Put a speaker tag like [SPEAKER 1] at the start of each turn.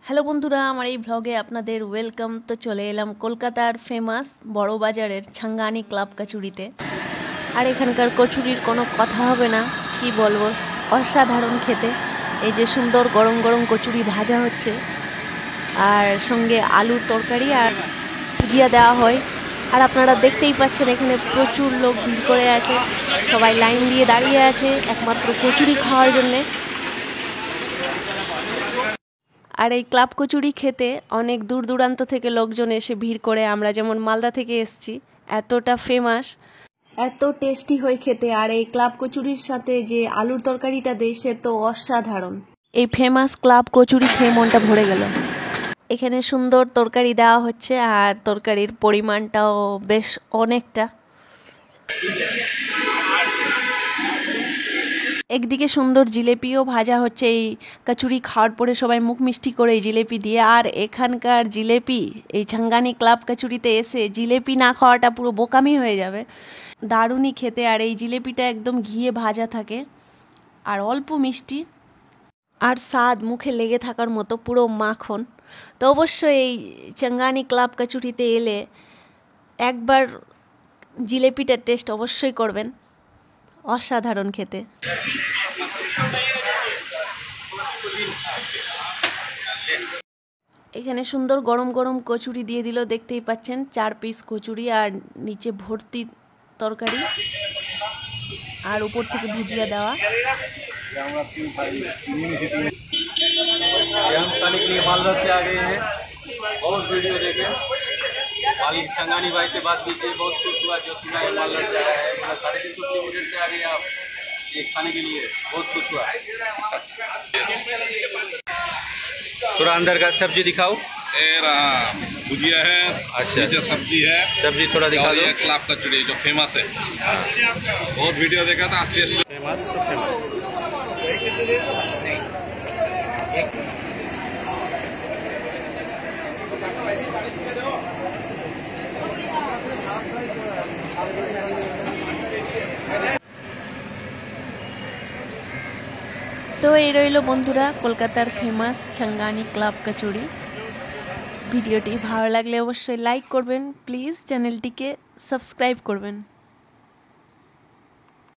[SPEAKER 1] Hello বন্ধুরা, আমার এই ভ্লগে আপনাদের ওয়েলকাম। তো চলে এলাম কলকাতার ফেমাস বড় বাজারের ছাঙ্গানি ক্লাব কচুরিতে। আর এখানকার কচুরির কোনো কথা হবে না, কি বলবো, অসাধারণ খেতে। এই যে সুন্দর গরম গরম কচুরি ভাজা হচ্ছে, আর সঙ্গে আলুর তরকারি আর ভুজিয়া দেওয়া হয়। আর আপনারা দেখতেই পাচ্ছেন এখানে প্রচুর লোক ভিড় করে আছে, সবাই লাইন দিয়ে দাঁড়িয়ে আছে একমাত্র কচুরি খাওয়ার জন্যে। আর এই ক্লাব কচুরি খেতে অনেক দূর দূরান্ত থেকে লোকজন এসে ভিড় করে। আমরা যেমন মালদা থেকে এসেছি, এতটা ফেমাস, এত টেস্টি হয় খেতে। আর এই ক্লাব কচুরির সাথে যে আলুর তরকারিটা দেয় সে তো অসাধারণ। এই ফেমাস ক্লাব কচুরি খেয়ে মনটা ভরে গেল। এখানে সুন্দর তরকারি দেওয়া হচ্ছে, আর তরকারির পরিমাণটাও বেশ অনেকটা। একদিকে সুন্দর জিলেপিও ভাজা হচ্ছে। এই কচুরি খাওয়ার পরে সবাই মুখ মিষ্টি করে এই জিলেপি দিয়ে। আর এখানকার জিলেপি, এই ছাঙ্গানি ক্লাব কচুরিতে এসে জিলেপি না খাওয়াটা পুরো বোকামি হয়ে যাবে। দারুণই খেতে। আর এই জিলেপিটা একদম ঘিয়ে ভাজা থাকে আর অল্প মিষ্টি, আর স্বাদ মুখে লেগে থাকার মতো, পুরো মাখন। তো অবশ্যই এই ছাঙ্গানি ক্লাব কচুরিতে এলে একবার জিলেপিটার টেস্ট অবশ্যই করবেন, অসাধারণ খেতে। এখানে সুন্দর গরম গরম কচুরি দিয়ে দিল, দেখতেই পাচ্ছেন 4 পিস কচুরি, আর নিচে ভর্তি তরকারি, আর উপর থেকে ভুজিয়া দেওয়া।
[SPEAKER 2] हम खाने के लिए मालदा से आ गए हैं, बहुत वीडियो देखे। मालिक छंगानी भाई से बात कीजिए, बहुत खुश हुआ जो सुना है मालदा से आया है। 350 किलोमीटर से आ गए आप ये खाने के लिए, बहुत खुश हुआ। थोड़ा अंदर का सब्जी दिखाओ।
[SPEAKER 3] भुजिया है,
[SPEAKER 2] अच्छा,
[SPEAKER 3] नीचे सब्जी है,
[SPEAKER 2] सब्जी थोड़ा दिखा दो।
[SPEAKER 3] ये क्लाब कचौड़ी जो फेमस है, बहुत वीडियो देखा था, आज टेस्ट
[SPEAKER 2] फेमस तो फेमस।
[SPEAKER 1] তো এই রইল বন্ধুরা কলকাতার ফেমাস ছাঙ্গানি ক্লাব কচুরি। ভিডিওটি ভালো লাগলে অবশ্যই লাইক করবেন, প্লিজ চ্যানেলটিকে সাবস্ক্রাইব করবেন।